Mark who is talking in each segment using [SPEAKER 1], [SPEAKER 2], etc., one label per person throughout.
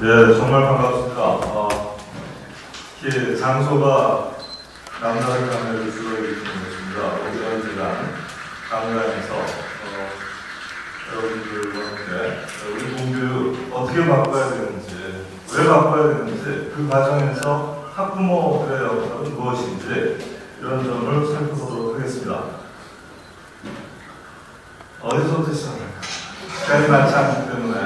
[SPEAKER 1] 네, 정말 반갑습니다. 장소가 남다른 강의를 주로 이루는 것입니다. 오전 시간 강의에서 여러분들과 함께 우리 공교육 어떻게 바꿔야 되는지, 왜 바꿔야 되는지, 그 과정에서 학부모들의 역할은 무엇인지 이런 점을 살펴보도록 하겠습니다. 어디서부터 시작할까요? 시간이 많지 않기 때문에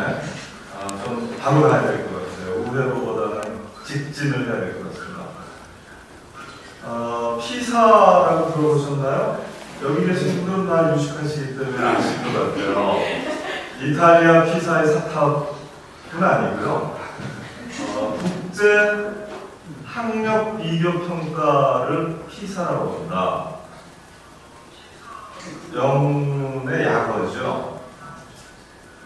[SPEAKER 1] 좀 바로 가야 될 것 같아요. 우회로보다는 직진을 해야 될 것 같습니다. 피사라고 들어보셨나요? 여기 계신 분들은 다 유식하시기 때문에 아실 것 같아요. 이탈리아 피사의 사탑은 아니고요. 국제 학력 비교 평가를 피사라고 합니다. 영문의 약어죠.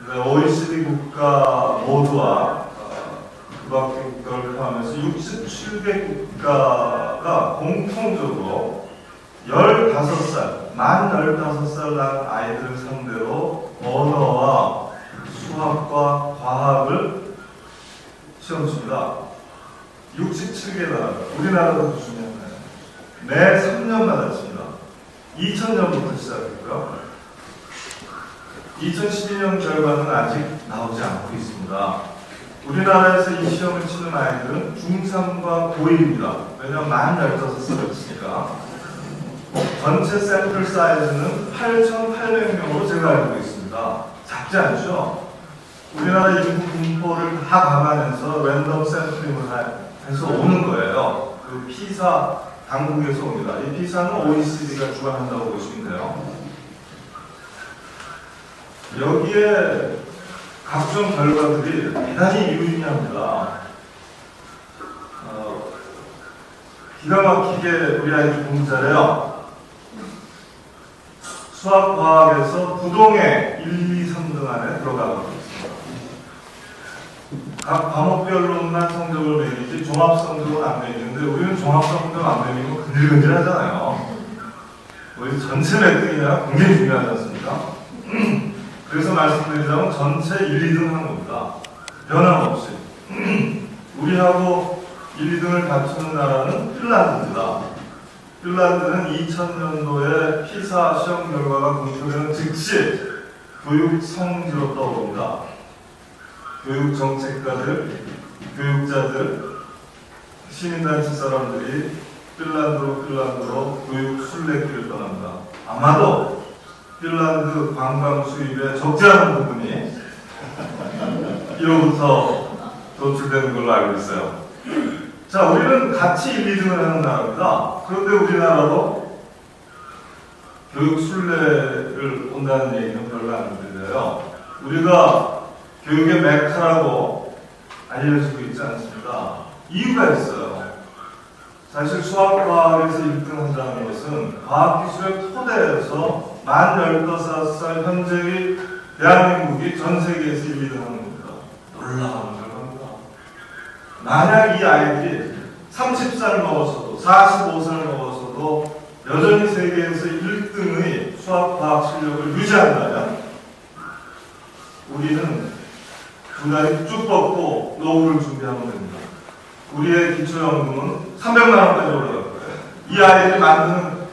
[SPEAKER 1] OECD 국가 모두와 그 밖의 국가를 포함해서 67개 국가가 공통적으로 15살, 만 15살 난 아이들을 상대로 언어와 수학과 과학을 시험 칩니다. 67개 나라, 우리나라도 중요하나요? 매 3년마다 칩니다. 2000년부터 시작했고요. 2012년 결과는 아직 나오지 않고 있습니다. 우리나라에서 이 시험을 치는 아이들은 중3과 고1입니다. 왜냐하면 만 15살이었으니까. 전체 샘플 사이즈는 8,800명으로 제가 알고 있습니다. 작지 않죠? 우리나라 인구 분포를 다 감안해서 랜덤 샘플링을 해서 오는 거예요. 그 피사 당국에서 옵니다. 이 피사는 OECD가 주관한다고 보시면 돼요. 여기에 각종 결과들이 대단히 유의미합니다. 기가 막히게 우리 아이들 공부 잘해요. 수학, 과학에서 부동의 1, 2, 3등 안에 들어가고 있습니다. 각 과목별로만 성적을 매기지 종합 성적은 안 매기는데 우리는 종합 성적 안 매기면 근질근질 하잖아요. 우리 전체 몇 등이냐 굉장히 중요하지 않습니까? 그래서 말씀드리자면 전체 1, 2등 한 겁니다. 변함없이. 우리하고 1, 2등을 갖추는 나라는 핀란드입니다. 핀란드는 2000년도에 피사 시험 결과가 공표되는 즉시 교육 성지로 떠오릅니다. 교육 정책가들, 교육자들, 시민단체 사람들이 핀란드로 교육 순례길을 떠납니다. 아마도 핀란드 관광 수입에 적지 않은 부분이 1호부터 도출되는 걸로 알고 있어요. 자, 우리는 같이 1, 2등을 하는 나라입니다. 그런데 우리나라도 교육 순례를 온다는 얘기는 별로 안 들려요. 우리가 교육의 메카라고 알려지고 있지 않습니다. 이유가 있어요. 사실 수학과학에서 1등 한다는 것은 과학기술의 토대에서 만 15살 현재의 대한민국이 전 세계에서 1, 2등 하는 겁니다. 놀라운 결과입니다. 만약 이 아이들이 30살 먹어서도 45살 먹어서도 여전히 세계에서 1등의 수학과학 실력을 유지한다면 우리는 두 다리 쭉 뻗고 노후를 준비하면 됩니다. 우리의 기초연금은 300만 원까지 올라갈 거예요. 이 아이들이 만드는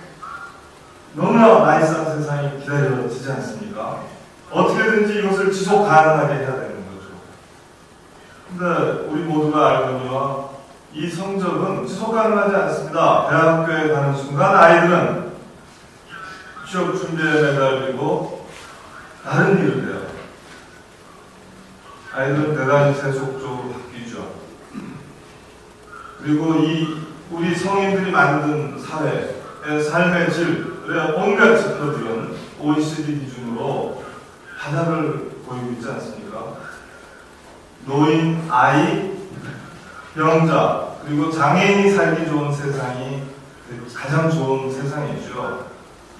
[SPEAKER 1] 너무나 나이스한 세상이 기다려지지 않습니까? 어떻게든지 이것을 지속 가능하게 해야 되는 거죠. 근데 우리 모두가 알거니와 이 성적은 지속 가능하지 않습니다. 대학교에 가는 순간 아이들은 취업 준비에 매달리고 다른 일을 해요. 아이들은 대단히 세속적으로 바뀌죠. 그리고 우리 성인들이 만든 사회의 삶의 질의 온갖 지표들은 OECD 기준으로 바닥을 보이고 있지 않습니까? 노인, 아이, 병자, 그리고 장애인이 살기 좋은 세상이 가장 좋은 세상이죠.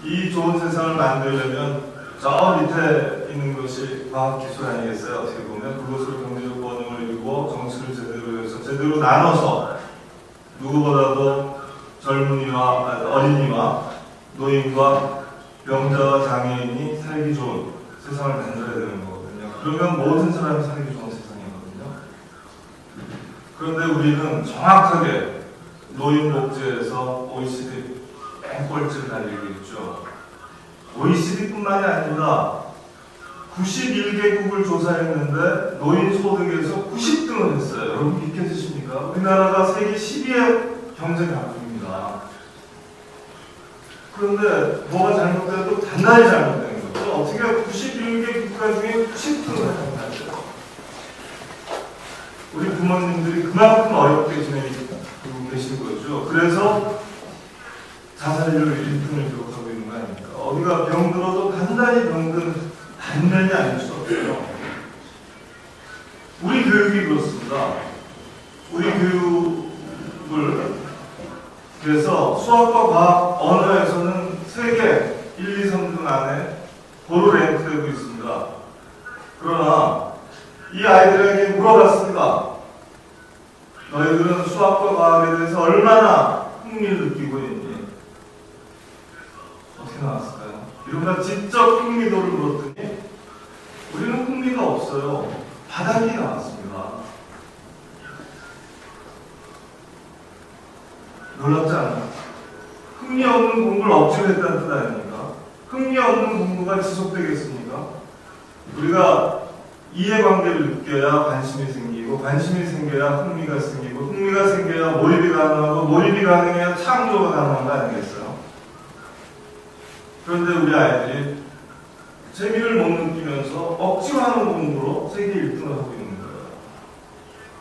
[SPEAKER 1] 이 좋은 세상을 만들려면 저 밑에 있는 것이 과학기술 아니겠어요? 어떻게 보면 그것을 경제적 번영을 이루고 정치를 제대로 해서 제대로 나눠서 누구보다도 젊은이와 어린이와 노인과 병자와 장애인이 살기 좋은 세상을 만들어야 되는 거거든요. 그러면 모든 사람이 살기 좋은 세상이거든요. 그런데 우리는 정확하게 노인복지에서 OECD 맹꼴찌를 달리고 있죠. OECD뿐만이 아닙니다. 91개국을 조사했는데 노인 소득에서 90등을 했어요. 여러분 믿겨지십니까? 우리나라가 세계 10위의 경제 강국입니다. 그런데 뭐가 잘못돼도 단단히 잘못된 거죠. 어떻게 91개 국가 중에 90등을 하는 거죠? 우리 부모님들이 그만큼 어렵게 지내고 계신 거죠. 그래서 자살률 1등을 기록하고 있는 거 아닙니까? 어디가 병들어도 단단히 병든 단면이 아닐 수 없어요. 우리 교육이 그렇습니다. 우리 교육을 그래서 수학과 과학, 언어에서는 세계 1, 2, 3등 안에 고루 랭크되고 있습니다. 그러나 이 아이들에게 물어봤습니다. 너희들은 수학과 과학에 대해서 얼마나 흥미를 느끼고 있니? 어떻게 나왔을까요? 이른바 지적 흥미도를 물었더니 우리는 흥미가 없어요. 바닥이 나왔습니다. 놀랍지 않나요? 흥미 없는 공부를 억지로 했다는 뜻 아닙니까? 흥미 없는 공부가 지속되겠습니까? 우리가 이해관계를 느껴야 관심이 생기고, 관심이 생겨야 흥미가 생기고, 흥미가 생겨야 몰입이 가능하고, 몰입이 가능해야 창조가 가능한 거 아니겠어요? 그런데 우리 아이들이 재미를 못 느끼면서 억지로 하는 공부로 세계 1등을 하고 있는 거예요.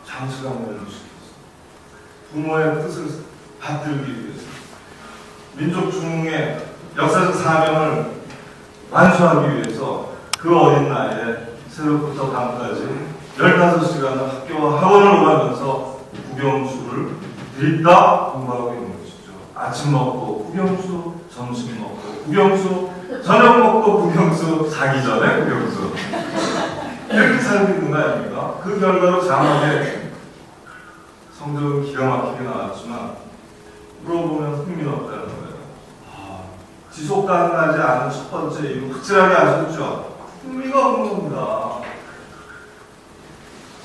[SPEAKER 1] 장치감을 주시겠어요. 부모의 뜻을 받들기 위해서, 민족 중흥의 역사적 사명을 완수하기 위해서 그 어린 나이에 새벽부터 밤까지 15시간을 학교와 학원을 오가면서 국영수를 들이다 공부하고 있는 것이죠. 아침 먹고 국영수, 점심 먹고 국영수, 저녁 먹고 국영수, 자기 전에 국영수. 이렇게 살고 있는 거 아닙니까? 그 결과로 장학의 성적은 기가 막히게 나왔지만 물어보면 흥미는 없다는 거예요. 지속 가능하지 않은 첫 번째 이유, 확실하게 아셨죠? 흥미가 없는 겁니다.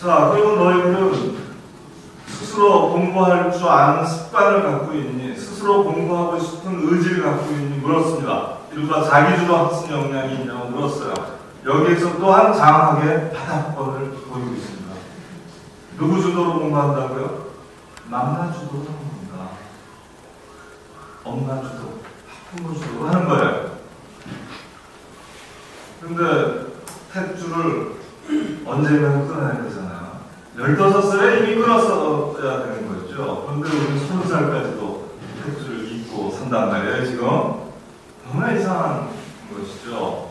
[SPEAKER 1] 자, 그리고 너희들은 스스로 공부할 줄 아는 습관을 갖고 있니? 스스로 공부하고 싶은 의지를 갖고 있니? 물었습니다. 이른바 자기주도 학습 역량이 있냐고 물었어요. 여기에서 또한 장학의 바닥권을 보이고 있습니다. 누구 주도로 공부한다고요? 맘나 주도로 하는 겁니다. 엄마 주도, 학부모 주도로 하는 거예요. 근데 탯줄을 언제면 끊어야 되잖아요. 15살에 이미 끊었어야 되는 거죠. 그런데 우리는 20살까지도 탯줄을 입고 산단 말이에요, 지금. 너무나 이상한 것이죠.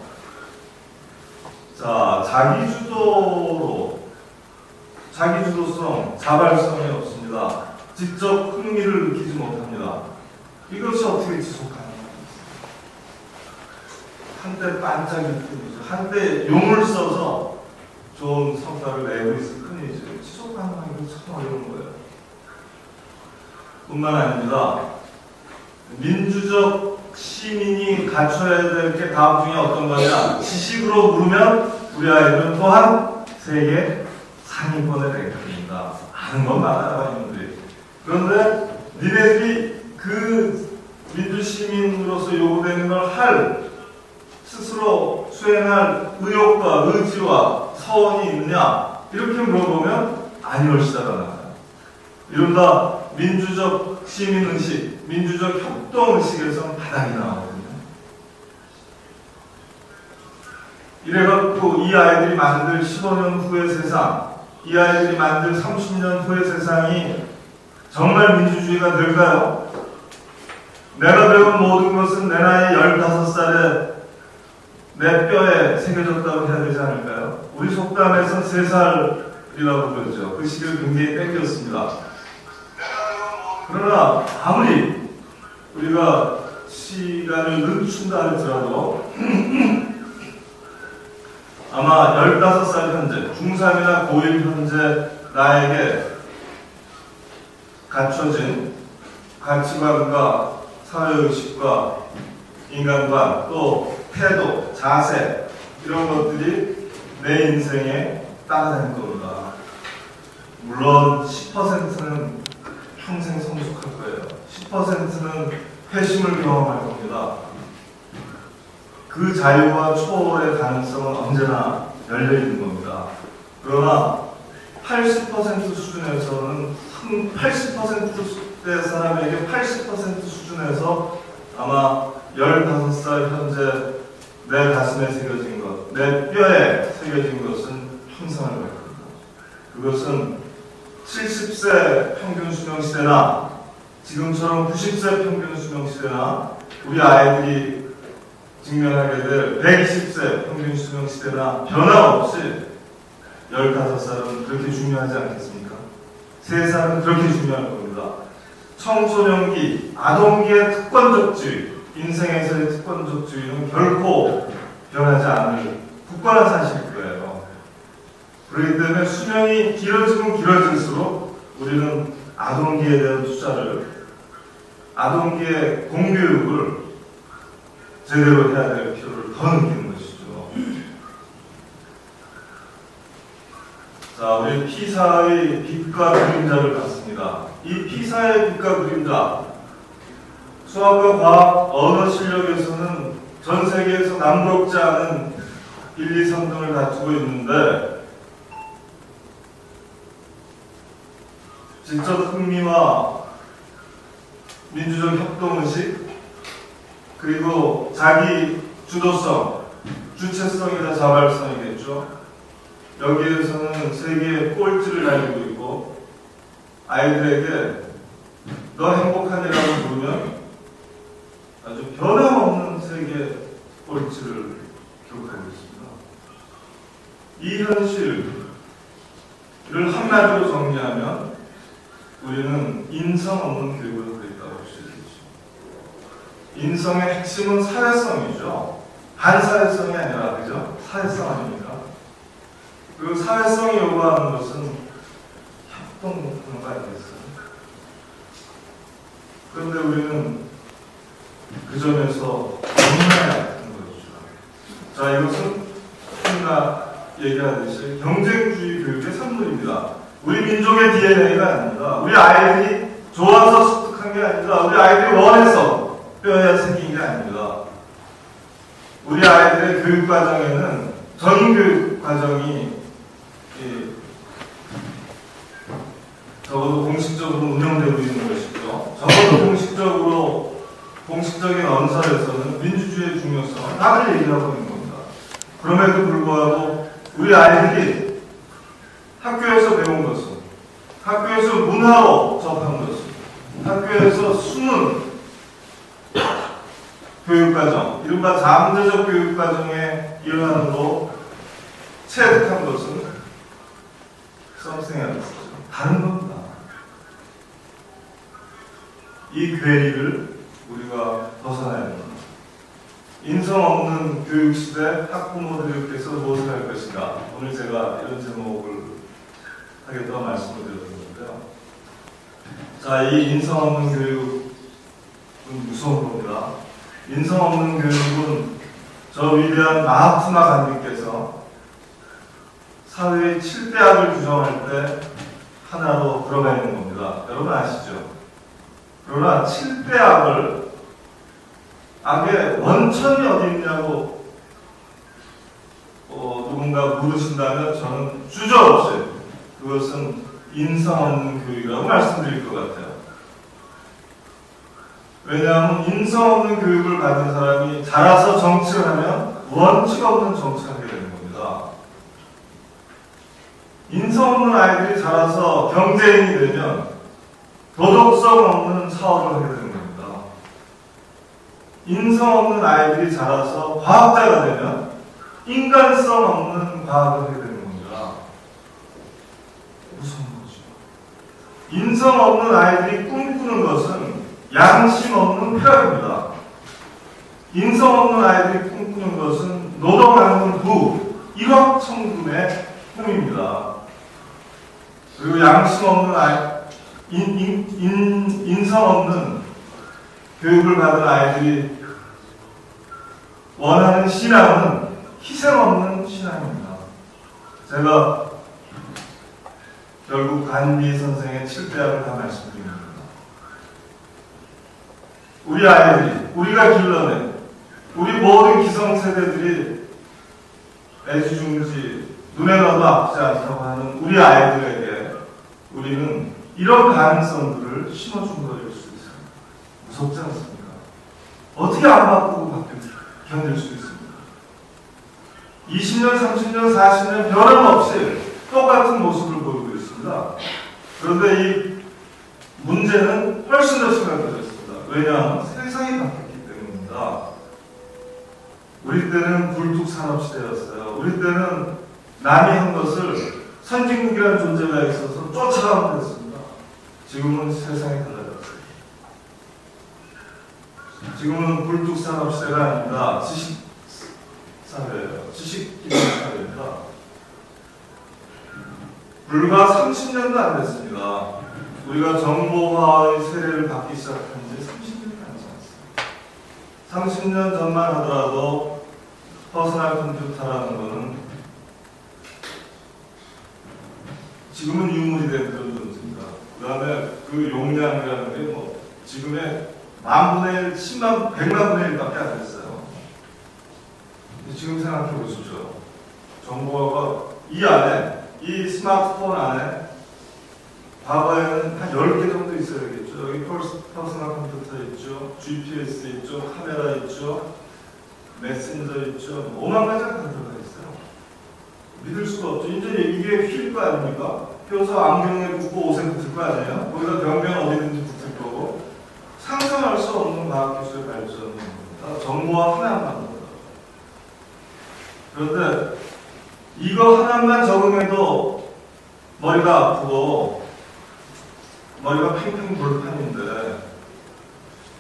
[SPEAKER 1] 자, 자기주도성, 자발성이 없습니다. 직접 흥미를 느끼지 못합니다. 이것이 어떻게 지속 가능합니까? 한때 반짝일 뿐이죠. 한때 용을 써서 좋은 성과를 내고 있을 뿐이죠. 지속 가능하기는 참 어려운 거예요. 뿐만 아닙니다. 민주적 시민이 갖춰야 될 게 다음 중에 어떤 거냐? 지식으로 물으면 우리 아이들은 또한 세계 상위권에 랭크입니다. 아는 건 많아요, 이분들이. 그런데 니네들이 그 민주시민으로서 요구되는 걸 할 스스로 수행할 의욕과 의지와 서원이 있느냐? 이렇게 물어보면 아니올시다가 나와요. 이른바 민주적 시민의식, 민주적 협동의식에서는 바닥이 나오거든요. 이래갖고 이 아이들이 만들 15년 후의 세상, 이 아이들이 만들 30년 후의 세상이 정말 민주주의가 될까요? 내가 배운 모든 것은 내 나이 15살에 내 뼈에 새겨졌다고 해야 되지 않을까요? 우리 속담에서 3살이라고 그러죠. 그 시기를 굉장히 땡겼습니다. 그러나 아무리 우리가 시간을 늦춘다 할지라도 아마 15살 현재, 중3이나 고1 현재 나에게 갖춰진 가치관과 사회의식과 인간관, 또 태도, 자세 이런 것들이 내 인생에 따라다닐 겁니다. 물론 10%는 평생 성숙할 거예요. 10%는 회심을 경험할 겁니다. 그 자유와 초월의 가능성은 언제나 열려있는 겁니다. 그러나 80% 수준에서는 80%의 사람에게 80% 수준에서 아마 15살 현재 내 가슴에 새겨진 것, 내 뼈에 새겨진 것은 형상을 볼 겁니다. 그것은 70세 평균 수명 시대나 지금처럼 90세 평균 수명 시대나 우리 아이들이 직면하게 될 120세 평균 수명 시대나 변함없이 15살은 그렇게 중요하지 않겠습니까? 3살은 그렇게 중요할 겁니다. 청소년기, 아동기의 특권적주의, 인생에서의 특권적주의는 결코 변하지 않을 굳건한 사실일 거예요. 그렇기 때문에 수명이 길어지면 길어질수록 우리는 아동기에 대한 투자를, 아동기의 공교육을 제대로 해야 될 필요를 더 느끼는 것이죠. 자, 우리 피사의 빛과 그림자를 봤습니다. 이 피사의 빛과 그림자, 수학과 과학, 언어 실력에서는 전 세계에서 남부럽지 않은 1, 2, 3등을 다투고 있는데 지적 흥미와 민주적 협동의식, 그리고 자기 주도성, 주체성이다 자발성이겠죠. 여기에서는 세계의 꼴찌를 달리고 있고 아이들에게 너 행복하니라고 부르면 아주 변함없는 세계 꼴찌를 기록하고 있습니다. 이 현실을 한마디로 정리하면 우리는 인성 없는 교육을 하고 있다고 볼 수 있겠죠. 인성의 핵심은 사회성이죠. 반사회성이 아니라, 그죠? 사회성 아닙니까? 그 사회성이 요구하는 것은 협동 그런 거 아니겠어요? 그런데 우리는 그 점에서 너무나 얕은 거죠. 자, 이것은 우리가 얘기하듯이 경쟁주의 교육의 산물입니다. 우리 민족의 DNA가 아닙니다. 우리 아이들이 좋아서 습득한 게 아닙니다. 우리 아이들이 원해서 뼈에 생긴 게 아닙니다. 우리 아이들의 교육 과정에는 전 교육 과정이 적어도 공식적으로 운영되고 있는 것이죠. 적어도 공식적인 언설에서는 민주주의의 중요성을 다들 얘기하고 있는 겁니다. 그럼에도 불구하고 우리 아이들이 학교에서 배운 것은, 학교에서 문화로 접한 것은, 학교에서 숨은 교육과정, 이른바 잠재적 교육과정의 일환으로 체득한 것은 something else, 다른 겁니다. 이 괴리를 우리가 벗어나야 합니다. 인성 없는 교육시대 학부모들께서 무엇을 할 것인가? 오늘 제가 이런 제목을 하겠다고 말씀을 드렸는데요. 자, 이 인성 없는 교육은 무서운 겁니다. 인성 없는 교육은 저 위대한 마하트마 간디께서 사회의 7대 악을 규정할 때 하나로 들어가 있는 겁니다. 여러분 아시죠? 그러나 7대 악의 원천이 어디 있냐고 누군가 물으신다면 저는 주저없이 그것은 인성 없는 교육이라고 말씀드릴 것 같아요. 왜냐하면 인성 없는 교육을 받은 사람이 자라서 정치를 하면 원칙 없는 정치를 하게 되는 겁니다. 인성 없는 아이들이 자라서 경제인이 되면 도덕성 없는 사업을 하게 되는 겁니다. 인성 없는 아이들이 자라서 과학자가 되면 인간성 없는 과학을 하게 되는 겁니다. 무서운 거죠. 인성 없는 아이들이 꿈꾸는 것은 양심 없는 쾌락입니다. 인성 없는 아이들이 꿈꾸는 것은 노동하는 부, 일확천금의 꿈입니다. 그리고 양심 없는 인성 없는 교육을 받은 아이들이 원하는 신앙은 희생 없는 신앙입니다. 제가 결국 간비 선생의 7대학을 다 말씀드립니다. 우리 아이들이, 우리가 길러낸, 우리 모든 기성세대들이 애지중지, 눈에 넣어도 아프지 않다고 하는 우리 아이들에게 우리는 이런 가능성들을 심어준 거일 수 있어요. 무섭지 않습니까? 어떻게 안 바꾸고 견딜 수 있습니까? 20년, 30년, 40년 변함없이 똑같은 모습을 보이고 있습니다. 그런데 이 문제는 훨씬 더 심각해졌습니다. 왜냐하면 세상이 바뀌었기 때문입니다. 우리 때는 굴뚝산업시대였어요. 우리 때는 남이 한 것을 선진국이라는 존재가 있어서 쫓아가면 됐습니다. 지금은 세상이 달라졌어요. 지금은 굴뚝산업시대가 아닙니다. 지식사회예요. 지식기술사회입니다. 불과 30년도 안 됐습니다. 우리가 정보화의 세례를 받기 시작한 지 30년이 안 지났어요. 30년 전만 하더라도 퍼스널 컴퓨터라는 것은 지금은 유물이 된 그런 존재입니다. 그 다음에 그 용량이라는 게 뭐 지금의 10,000분의 1, 10만, 100만분의 1밖에 안 됐어요. 지금 생각해 보십시오. 정보화가 이 안에, 이 스마트폰 안에 과거에는 한 10개 정도 있어야겠죠. 여기 퍼스널 컴퓨터 있죠. GPS 있죠. 카메라 있죠. 메신저 있죠. 5만 가지가 다 들어가 있어요. 믿을 수가 없죠. 이제 이게 휠 거 아닙니까? 펴서 안경에 붙고 옷에 붙을 거 아니에요? 거기다 병면 어디든지 붙을 거고. 상상할 수 없는 과학기술의 발전입니다. 정보화 하나만 보다. 그런데 이거 하나만 적응해도 머리가 아프고 머리가 팽팽 돌 판인데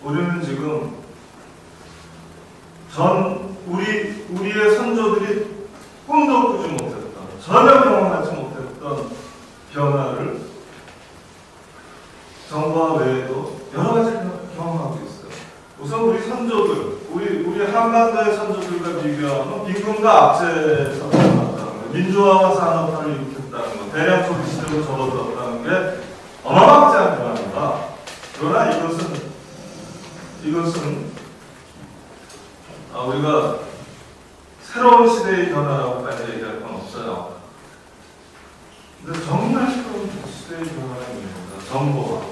[SPEAKER 1] 우리는 지금 우리의 선조들이 꿈도 꾸지 못했던, 전혀 경험하지 못했던 변화를 정보화 외에도 여러 가지 경험하고 있어요. 우선 우리 선조들, 우리 한반도의 선조들과 비교하면 빈곤과 압제에서 태어났다는 거, 민주화와 산업화를 일으켰다는 거, 대량 소비 시대로 접어들었다는 게 어마어마하지 않은 변화입니다. 그러나 이것은 우리가 새로운 시대의 변화라고까지 얘기할 건 없어요. 근데 정말 새로운 시대의 변화가 있습니다. 정보화,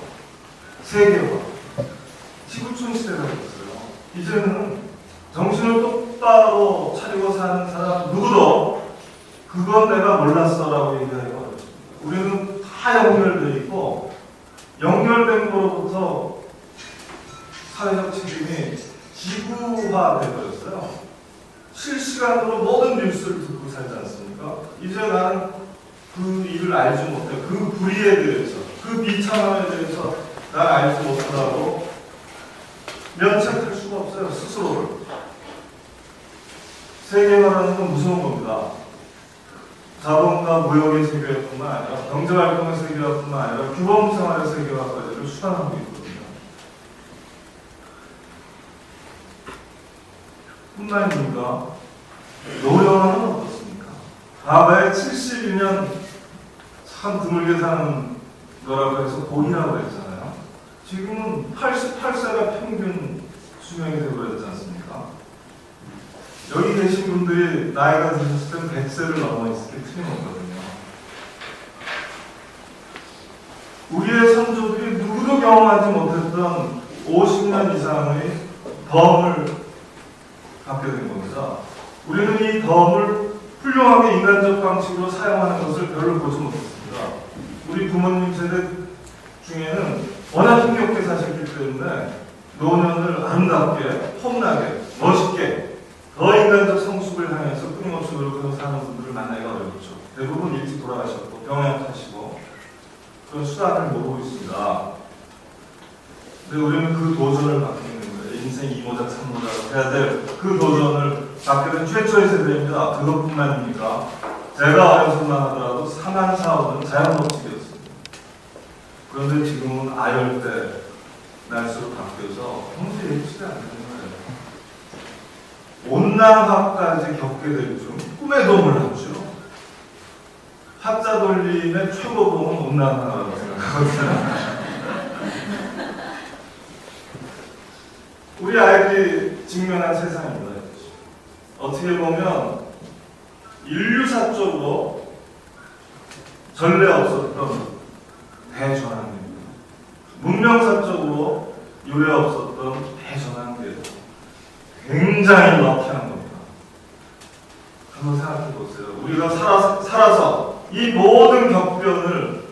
[SPEAKER 1] 세계화, 지구촌 시대가 있어요. 이제는 정신을 똑바로 차리고 사는 사람 누구도 그건 내가 몰랐어라고 얘기하기가 어렵습니다. 우리는 다 연결되어 있고 연결된 거로부터 사회적 책임이 지구화되어버렸어요. 실시간으로 모든 뉴스를 듣고 살지 않습니까? 이제 나는 그 일을 알지 못해. 그 불의에 대해서, 그 비참함에 대해서 난 알지 못하고 면책할 수가 없어요. 스스로를. 세계화라는 건 무서운 겁니다. 자본과 무역의 세계화뿐만 아니라 경제활동의 세계화뿐만 아니라 규범생활의 세계화까지를 수반하고 있거든요. 뿐만 아니라 노령은 어떻습니까? 과거에 72년 참 드물게 사는 거라고 해서 복이라고 했잖아요. 지금은 88세가 평균 수명이 되어버렸지 않습니까? 여기 계신 분들이 나이가 드셨을 때 100세를 넘어 있을 게 틀림없거든요. 우리의 선조들이 누구도 경험하지 못했던 50년 이상의 덤을 갖게 된 겁니다. 우리는 이 덤을 훌륭하게 인간적 방식으로 사용하는 것을 별로 보지 못했습니다. 우리 부모님 세대 중에는 워낙 힘겹게 사셨기 때문에 노년을 아름답게, 폼나게, 멋있게 더 인간적 성숙을 향해서 끊임없이 노력해서 사는 분들을 만나기가 어렵죠. 대부분 일찍 돌아가셨고 병양 타시고 그런 수단을 모르고 있습니다. 근데 우리는 그 도전을 받게 되는 거예요. 인생 2모작 3모작을 해야 될 그 도전을 받게 된 최초의 세대입니다. 그것뿐만입니까? 제가 어려서만 하더라도 상한 사업은 자연법칙이었습니다. 그런데 지금은 아열대 날씨로 바뀌어서 평소에 예측이 안 되는 거예요. 온난화까지 겪게 될 줄 꿈에도 몰랐죠. 화자 돌림의 최고봉은 온난화라고 생각하거든요. 우리 아이들이 직면한 세상입니다. 어떻게 보면 인류사적으로 전례 없었던 대전환입니다. 문명사적으로 유례 없었던 대전환이에요. 굉장히 럭키한 겁니다. 한번 생각해 보세요. 우리가 살아서 이 모든 격변을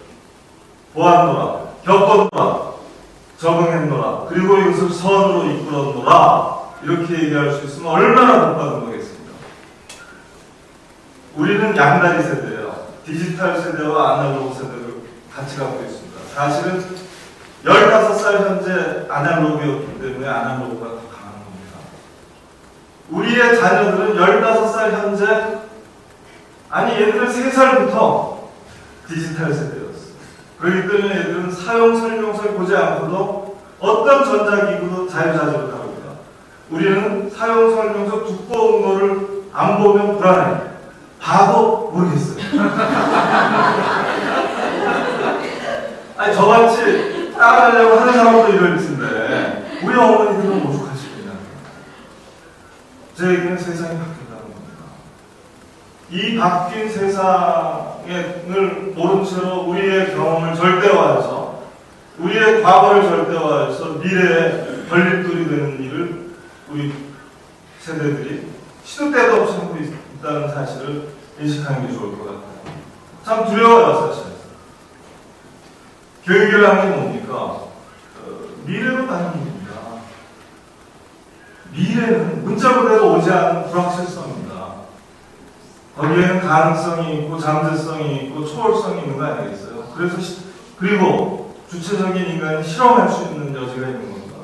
[SPEAKER 1] 보았노라, 겪었노라, 적응했노라, 그리고 이것을 선으로 이끌었노라, 이렇게 얘기할 수 있으면 얼마나 복 받은 거겠습니까? 우리는 양다리 세대예요. 디지털 세대와 아날로그 세대를 같이 갖고 있습니다. 사실은 15살 현재 아날로그였기 때문에 아날로그가 더 강한 겁니다. 우리의 자녀들은 15살 현재, 아니 얘들은 3살부터 디지털 세대였어요. 그렇기 때문에 얘들은 사용 설명서를 보지 않고도 어떤 전자기구도 자유자재로 다룹니다. 우리는 사용 설명서 두꺼운 거를 안 보면 불안해. 봐도 모르겠어요. 아니 저같이 따라하려고 하는 사람도 이럴 텐데 우리 어머니들은 오죽하시겠냐. 제 얘기는 세상이 바뀐다는 겁니다. 이 바뀐 세상을 모른 채로 우리의 경험을 절대화해서, 우리의 과거를 절대화해서 미래에 걸림돌이 되는 일을 우리 세대들이 시도 때도 없이 하고 있다는 사실을 인식하는 게 좋을 것 같아요. 참 두려워요, 사실. 교육이라는 게 뭡니까? 미래로 가는 겁니다. 미래는 문자 그대로 오지 않은 불확실성입니다. 거기에는 가능성이 있고 잠재성이 있고 초월성이 있는 거 아니겠어요? 그리고 주체적인 인간이 실험할 수 있는 여지가 있는 겁니다.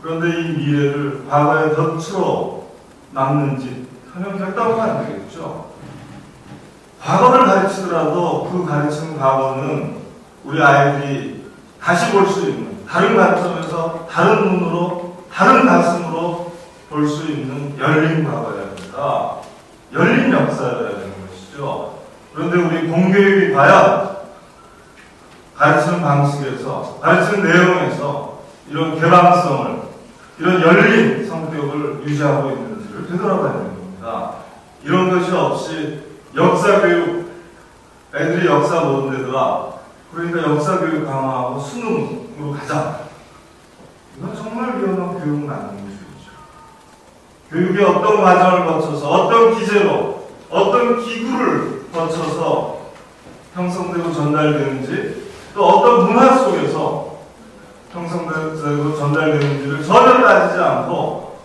[SPEAKER 1] 그런데 이 미래를 과거의 덫으로 남는지 하면 결단하면 안 되겠죠. 과거를 가르치더라도 그 가르치는 과거는 우리 아이들이 다시 볼 수 있는, 다른 관점에서 다른 눈으로 다른 가슴으로 볼 수 있는 열린 과거여야 합니다. 열린 역사여야 되는 것이죠. 그런데 우리 공교육이 과연 가르치는 방식에서, 가르치는 내용에서 이런 개방성을, 이런 열린 성격을 유지하고 있는지를 되돌아봐야 되는 겁니다. 이런 것이 없이 역사교육, 애들이 역사 모르는 데더라, 그러니까 역사교육 강화하고 수능으로 가자. 이건 정말 위험한 교육은 아닌 것이죠. 교육이 어떤 과정을 거쳐서, 어떤 기제로, 어떤 기구를 거쳐서 형성되고 전달되는지, 또 어떤 문화 속에서 형성되고 전달되는지를 전혀 따지지 않고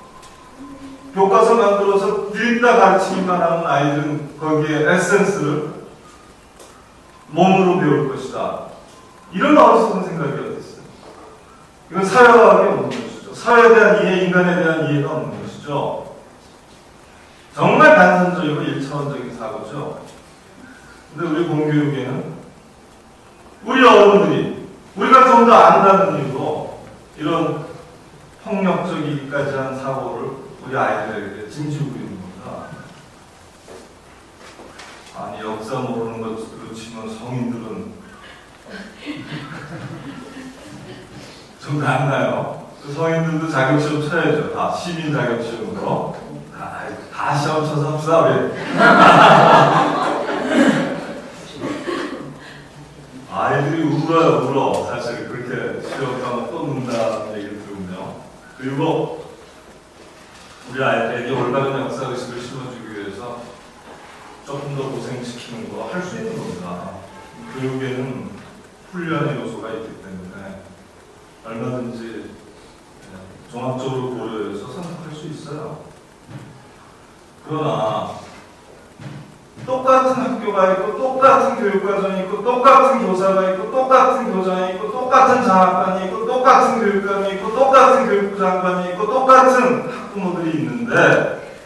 [SPEAKER 1] 교과서 만들어서 뒤집다 가르치기만 하는 아이들은 거기에 에센스를 몸으로 배울 것이다. 이런 어리석은 생각이 어디 있어요? 이건 사회화학이 없는 것이죠. 사회에 대한 이해, 인간에 대한 이해가 없는 것이죠. 정말 단선적이고 1차원적인 사고죠. 근데 우리 공교육에는 우리 어른들이, 우리가 좀 더 안다는 이유로 이런 폭력적이기까지 한 사고를 우리 아이들에게 짐지고 있는 겁니다. 아니 역사 모르는 것으로 치면 성인들은 좀 낫나요? 성인들도 자격시험 쳐야죠. 다 시민 자격시험으로 다 시험 쳐서 합시다. 왜? 아이들이 울어. 사실 그렇게 시험하면 또 눈다는 얘기를 들으면요. 그리고 우리 아이들에게 올바른 역사의식을 심어주기 위해서 조금 더 고생시키는 거 할 수 있는 겁니다. 교육에는 훈련의 요소가 있기 때문에 얼마든지 종합적으로 고려해서 선택할 수 있어요. 그러나 똑같은 학교가 있고 똑같은 교육과정이 있고 똑같은 교사가 있고 똑같은 교장이 있고 똑같은 장학관이 있고 똑같은 교육감이 있고 똑같은 교육부 장관이 있고 똑같은 학부모들이 있는데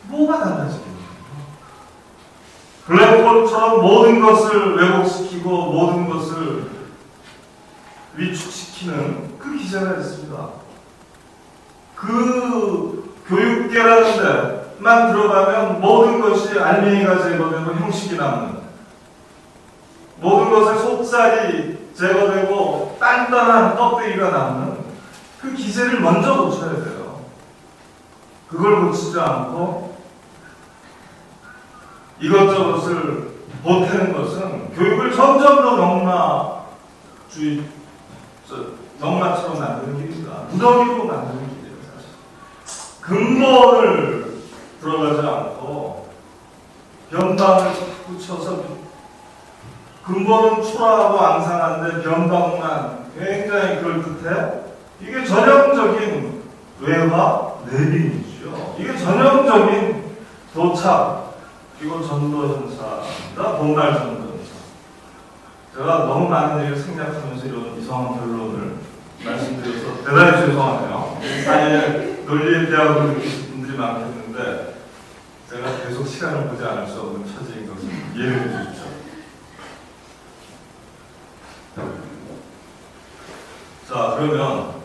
[SPEAKER 1] 뭐가 달라지겠어요? 블랙홀처럼 모든 것을 왜곡시키고 모든 것을 위축시키는 그 기제가 있습니다. 그 교육계라는 데만 들어가면 모든 것이 알맹이가 제거되고 형식이 남는 모든 것의 속살이 제거되고 단단한 껍데기가 남는 그 기세를 먼저 고쳐야 돼요. 그걸 고치지 않고 이것저것을 보태는 것은 교육을 점점 더 넉마처럼 만드는 길입니다. 무더기로 만드는 길이에요, 사실. 근본을 들어가지 않고 변방을 붙여서 근본은 초라하고 앙상한데 변방만 굉장히 그럴듯해. 이게 전형적인 외화 내빈이죠. 이게 전형적인 도착 그리고 전도현사입니다. 본말 전도현사. 제가 너무 많은 얘기를 생략하면서 이런 이상한 결론을 말씀드려서 대단히 죄송하네요. 사실 논리의 대학을 느끼신 분들이 많겠는데 제가 계속 시간을 보지 않을 수 없는 처지인 것을 이해해 주십시오. 자, 그러면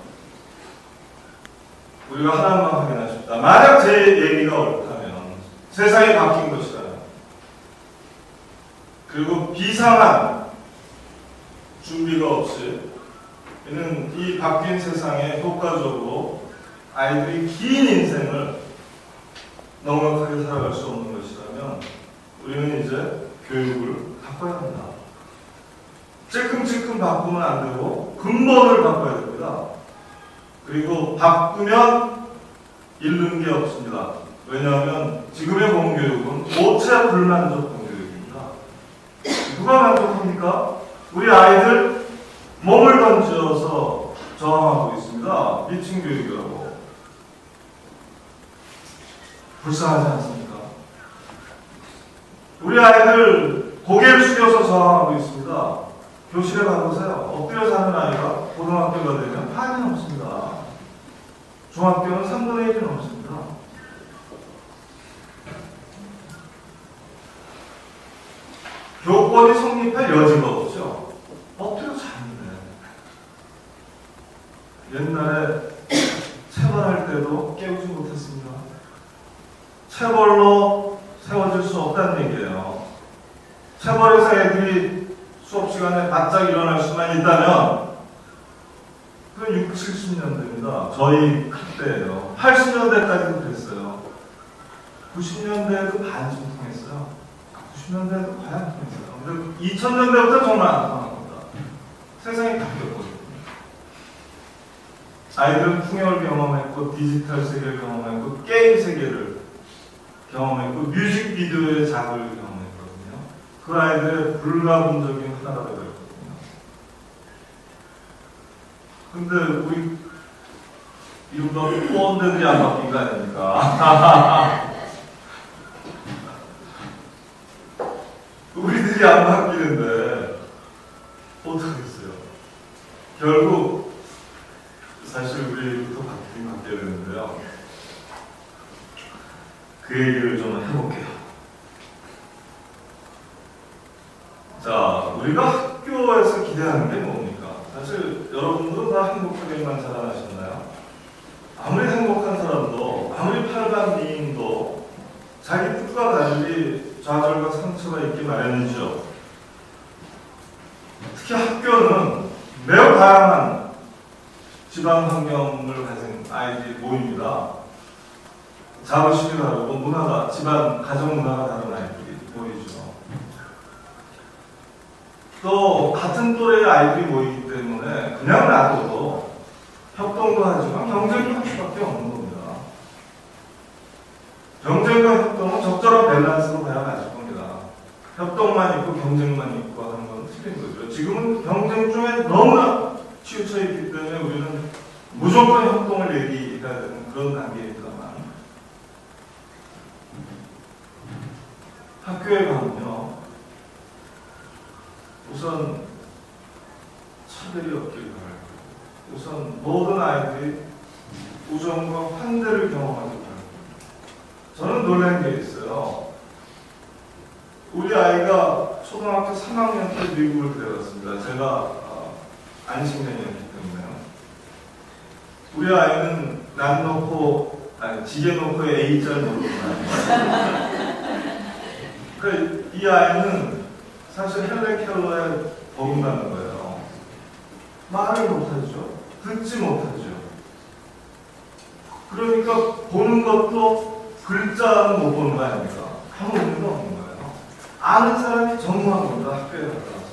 [SPEAKER 1] 우리가 하나만 확인하십시다. 만약 제 얘기가 옳다면 세상이 바뀐 것이라면, 그리고 비상한 준비가 없이 이는 이 바뀐 세상에 효과적으로 아이들이 긴 인생을 넉넉하게 살아갈 수 없는 것이라면 우리는 이제 교육을 바꿔야 합니다. 찔끔찔끔 바꾸면 안 되고 근본을 바꿔야 됩니다. 그리고 바꾸면 잃는 게 없습니다. 왜냐하면 지금의 공교육은 오체 불만족 공교육입니다. 누가 만족합니까? 우리 아이들 몸을 던져서 저항하고 있습니다. 미친 교육이라고. 불쌍하지 않습니까? 우리 아이들 고개를 숙여서 저항하고 있습니다. 교실에 가보세요. 엎드려 사는 아이가 고등학교가 되면 반이 넘습니다. 중학교는 3분의 1이 넘습니다. 교권이 성립할 여지가 없죠. 엎드려 자는데. 옛날에 체벌할 때도 깨우지 못했습니다. 체벌로 세워질 수 없다는 얘기예요. 체벌해서 애들이 수업 시간에 바짝 일어날 수만 있다면 그건 60, 70년대입니다. 저희 그때예요. 80년대까지도 그랬어요. 90년대에도 반쯤 통했어요. 90년대에도 과연 안 통했어요. 근데 2000년대부터 정말 안 통한 겁니다. 세상이 바뀌었거든요. 아이들은 풍요를 경험했고 디지털 세계를 경험했고 게임 세계를 경험했고 뮤직비디오의 자극을 경험했거든요. 그 아이들의 불가분적인 하나가 되었거든요. 근데 우리 이른바 꼰대들이 안 바뀐 거 아닙니까? 우리들이 안 바뀌는데 어떡하겠어요? 결국 사실 우리부터 바뀌긴 바뀌어야 되는데요. 그 얘기를 좀 해볼게요. 자, 우리가 학교에서 기대하는 게 뭡니까? 사실 여러분도 다 행복하게만 자라나셨나요? 아무리 행복한 사람도, 아무리 팔반 미인도 자기 뜻과 달리 좌절과 상처가 있기 마련이죠. 특히 학교는 매우 다양한 집안 환경을 가진 아이들이 모입니다. 자부심이 다르고 문화가, 집안, 가정 문화가 다른 아이들이 모이죠. 또 같은 또래의 아이들이 모이기 때문에 그냥 놔둬도 협동도 하지만 경쟁도 할 수밖에 없는 겁니다. 경쟁과 협동은 적절한 밸런스로 가야 맞을 겁니다. 협동만 있고 경쟁만 있고 하는 건 틀린 거죠. 지금은 경쟁 중에 너무나 치우쳐 있기 때문에 우리는 무조건 협동을 얘기해야 되는 그런 단계입니다만, 학교에 가면요, 우선 차별이 없길 바라고, 우선 모든 아이들이 우정과 환대를 경험하길 바라고. 저는 놀란 게 있어요. 우리 아이가 초등학교 3학년 때 미국을 데려갔습니다. 제가 안식년이었기 때문에요. 우리 아이는 난 놓고, 아니 지게 놓고의 A자를 모르는 아이예요. 이 아이는 사실 헬렌 켈러에 버금가는 거예요. 말을 못하죠. 듣지 못하죠. 그러니까 보는 것도 글자는 못 보는 거 아닙니까? 아무 의미가 없는 거예요. 아는 사람이 전무한 겁니다. 학교에 갔다 와서.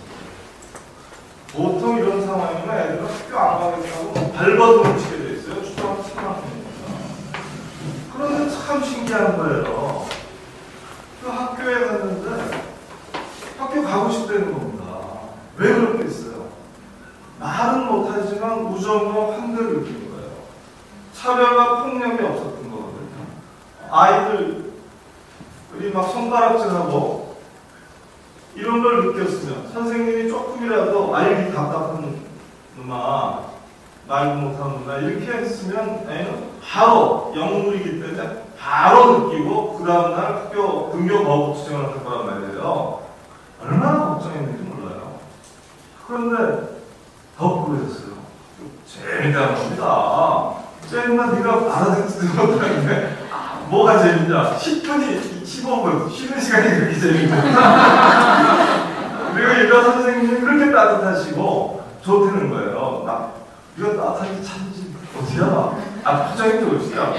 [SPEAKER 1] 보통 이런 상황이면 애들은 학교 안 가겠다고 발버둥을 치게 돼 있어요. 초등학교 3학년이니까. 그런데 참 신기한 거예요. 그 학교에 갔는데 학교 가고 싶다는 겁니다. 왜 그렇게 했어요? 말은 못하지만 우정과 환대를 느낀 거예요. 차별과 폭력이 없었던 거거든요. 아이들이 막 손가락질하고 이런 걸 느꼈으면 선생님이 조금이라도 알기 답답한 누나, 말도 못하는 누나 이렇게 했으면 애는 바로 영물이기 때문에 바로 느끼고 그 다음날 학교 등교 거부 투쟁을 할 거란 말이에요. 얼마나 걱정했는지 몰라요. 그런데 더 그랬어요. 재밌다는 겁니다. 쟤는 네가 알아듣지도 못하는데 뭐가 재밌냐? 10분이 15분 쉬는 시간이 그렇게 재밌다. 그리고 일반 선생님이 그렇게 따뜻하시고 좋다는 거예요. 나 이거 따뜻하게 참지 어디야? 표정이 좋으시다.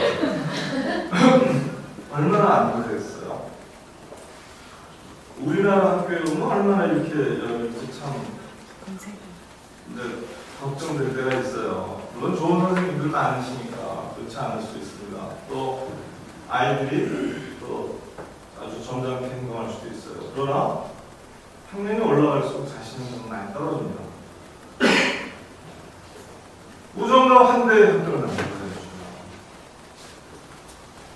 [SPEAKER 1] 얼마나 안 그랬어요. 우리나라 학교에 오면 얼마나 이렇게 참 이제 걱정될 때가 있어요. 물론 좋은 선생님들 많으시니까 그렇지 않을 수 있습니다. 또 아이들이 또 아주 점잖게 행동할 수도 있어요. 그러나 학년이 올라갈수록 자신은 좀 많이 떨어집니다. 우정과 환대의 학교를 만들어야죠.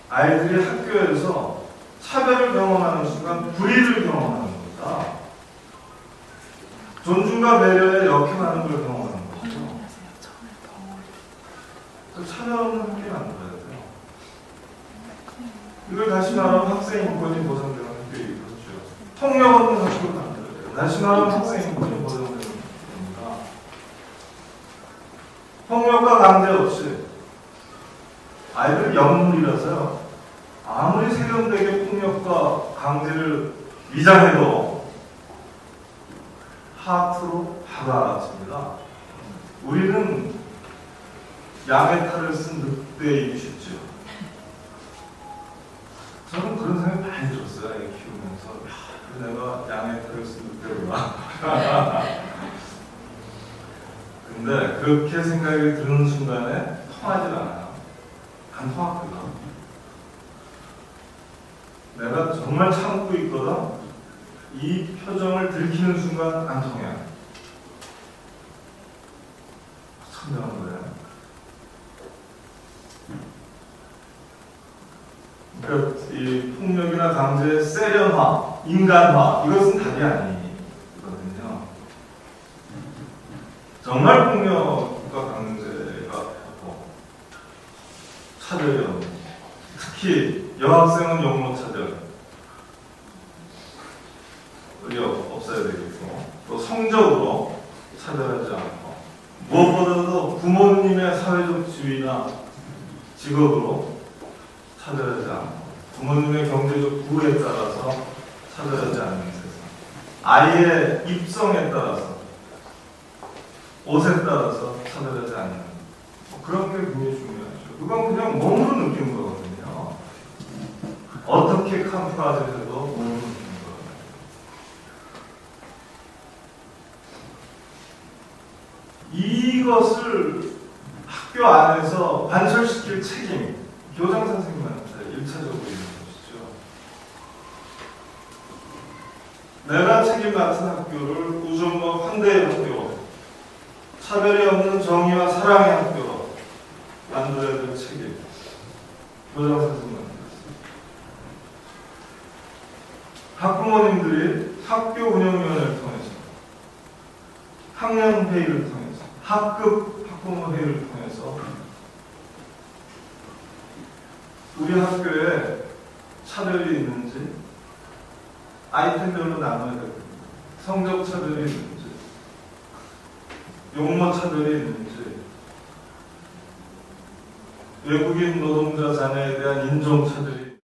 [SPEAKER 1] 아이들이 학교에서 차별을 경험하는 순간 불의를 경험하는 겁니다. 존중과 배려에 역행하는 걸 경험하는 거죠. 그 차별 없는 학교 만들어야 돼요. 이걸 다시 말하면 학생 인권이 보장되는 학교이기도 하죠. 폭력 없는 학교를 만들어야 돼요. 다시 말하면 학생 인권이 보장되는 학교입니다. 폭력과 강제 없이 아이들 영물이라서요. 아무리 세련되게 폭력과 강제를 위장해도 하트로 바로 알아챕니다. 우리는 양의 탈을 쓴 늑대이기 쉽죠. 저는 그런 생각이 많이 들었어요. 애 키우면서. 내가 양의 탈을 쓴 늑대구나. 근데 그렇게 생각이 드는 순간에 통하지 않아요. 안 통합니다. 내가 정말 참고 있거든. 이 표정을 들키는 순간 안 통해요. 참담한 거예요. 그러니까 이 폭력이나 강제의 세련화, 인간화 이것은 답이 아니거든요. 정말 폭력과 강제가 없고 차별이 없는, 특히 여학생은 용모 차별이 없어야 되겠고, 또 성적으로 차별하지 않고, 무엇보다도 부모님의 사회적 지위나 직업으로 차별하지 않고, 부모님의 경제적 부에 따라서 차별하지 않는 세상, 아이의 입성에 따라서, 옷에 따라서 차별하지 않는, 그런 게 굉장히 중요하죠. 그건 그냥 몸으로 느끼는 거거든요. 어떻게 캄프라드에서도 몸으로 느끼는 거거든요. 이것을 학교 안에서 관철시킬 책임, 교장 선생님한테 1차적으로 있는 것이죠. 내가 책임 맡은 학교를 우정과 환대의 학교, 차별이 없는 정의와 사랑의 학교로 만들어야 될 책임, 교장 선생님한테 있습니다. 학부모님들이 학교 운영위원회를 통해서, 학년 회의를 통해서, 학급 학부모 회의를 통해서 우리 학교에 차별이 있는지 아이템별로 나눠야 됩니다. 성적 차별이 있는지, 용모 차별이 있는지, 외국인 노동자 자녀에 대한 인종 차별이